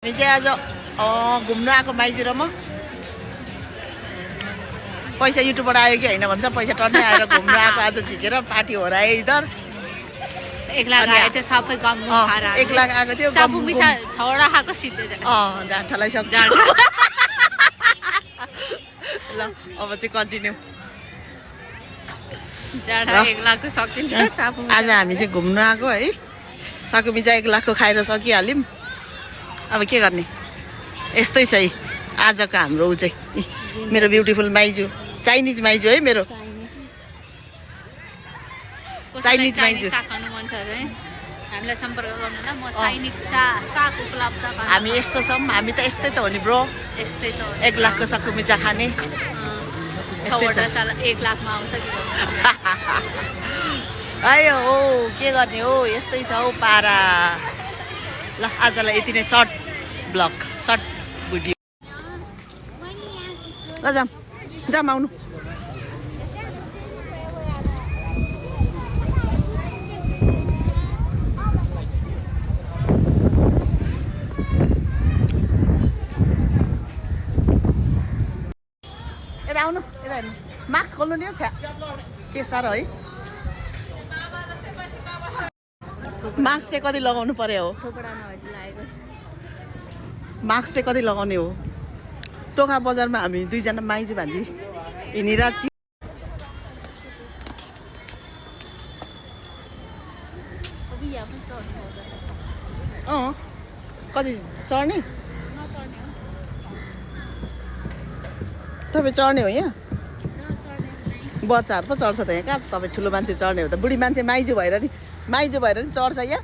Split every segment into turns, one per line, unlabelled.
हामी चाहिँ आज घुम्न आएको माइजू र म पैसा युट्युबबाट आयो कि होइन भन्छ पैसा टन्नै आएर घुम्न आएको आज झिकेर पार्टी हो र इधर
1 लाख आयो त्यो सबै गम खाएर
1 लाख आएको थियो
साफु मिसा छोडा खाएको सिधै
झाँठालाई सक्छ ल अब चाहिँ कन्टिन्यू
जाडा 1 लाखको सकिन्छ साफु
आज हामी चाहिँ घुम्न आएको है साकु मिसा 1 लाखको खाएर सकिहाल्यौँ अब के गर्ने यस्तै छ है आजको हाम्रो ऊ चाहिँ मेरो ब्युटिफुल माइजू चाइनिज माइजू है मेरो चाइनिज माइजू
खानु मन छ है हामीलाई सम्पर्क गर्नु ल म चाइनिज साग उपलब्ध गराउँछु
हामी यस्तो छौँ हामी त यस्तै त हो नि ब्रो
यस्तै त
1 लाखको साकु मिसा खाने
यस्तै साल 1 लाखमा आउँछ कि
आयो हो के गर्ने हो यस्तै छ हौ पारा ल आजलाई यति नै सर्ट ब्लग सर्ट भिडियो ल जाम आउनु यता आउनु यता हेर्नु मास्क खोल्नु नि हौ छ्या के साह्रो है मास्क चाहिँ कति लगाउनु पर्यो हो मास्क चाहिँ कति लगाउने हो टोखा बजारमा हामी 2 जना माइजू भान्जी हिँडिरहेको छु कति चढ्ने तपाईँ चढ्ने हो यहाँ बच्चाहरू पो चढ्छ त यहाँ कहाँ तपाईँ ठुलो मान्छे चढ्ने हो त बुढी मान्छे माइजू भएर नि चढ्छ यहाँ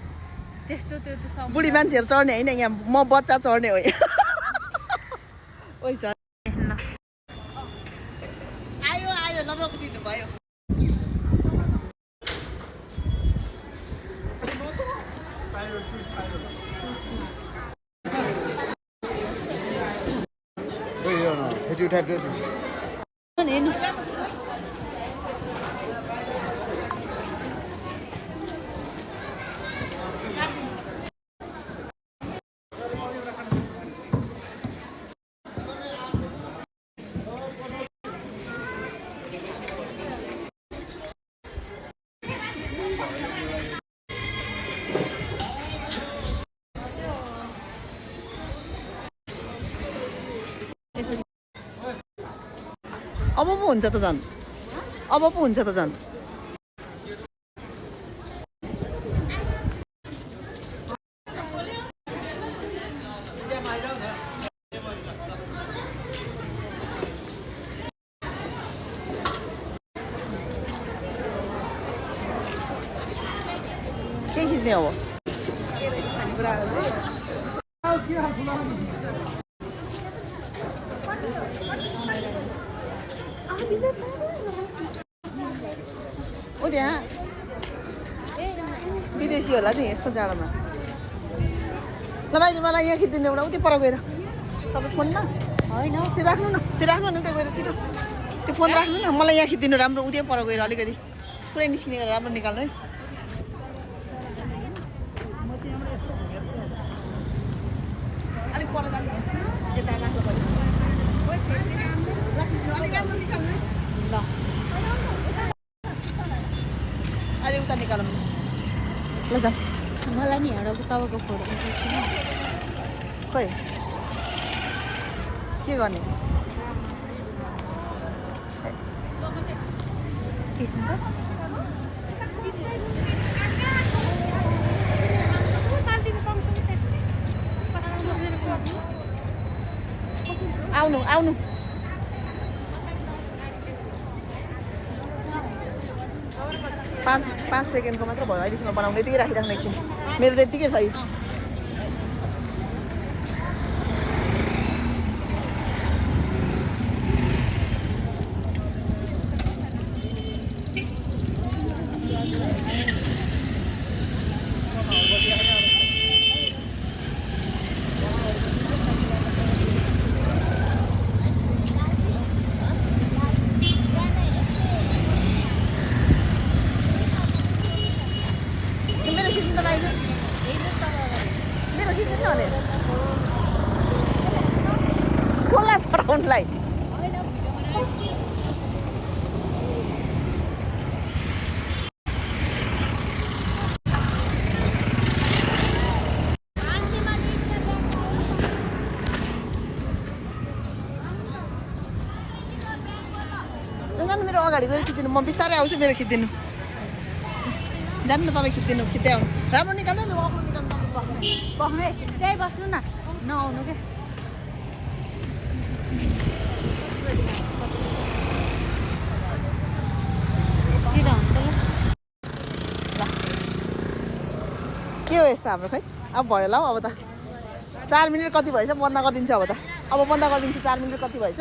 त्यस्तो त्यो
बुढी मान्छेहरू चढ्ने होइन यहाँ म बच्चा चढ्ने हो यहाँ आयो ल रोकिदिनु भयो अब पो हुन्छ त झन् के खिच्ने हो ओ त्यहाँ विदेशी होला नि यस्तो जाडोमा ल भाइ मलाई यहाँ खिचिदिनु एउटा उतै पर गएर तपाईँ फोनमा होइन त्यो राख्नु न त्यहाँ गएर छिटो त्यो फोन राख्नु न मलाई यहाँ खिचिदिनु राम्रो उतै पर गएर अलिकति पुरै निस्किने गरेर राम्रो निकाल्नु है अलिक पर जानु यता गाँच्नु पर्यो अलिक राम्रो निकाल्नु है ल अहिले उता निकालौँ ल जाऊ
मलाई नि एउटा तपाईँको फोटो
खै के गर्ने आउनु 5 सेकेन्डको मात्र भयो अहिलेसम्म बनाउने यतिकै राखिराख्नु एकछिन मेरो त यतिकै छ फोनलाई जानु मेरो अगाडि गएर खिचिदिनु म बिस्तारै आउँछु मेरो खिचिदिनु जानु न तपाईँ खिचिदिनु खिच्दै आउनु राम्रो निकाल्नु नि अग्लो निकाल्नु
बस्नु त्यही बस्नु न नआउनु के सिधा हुन्छ ल
के हो यस्तो हाम्रो खै अब भयो होला हौ अब त 4 मिनट कति भएछ बन्द गरिदिन्छु अब त अब बन्द गरिदिन्छु 4 मिनट कति भएछ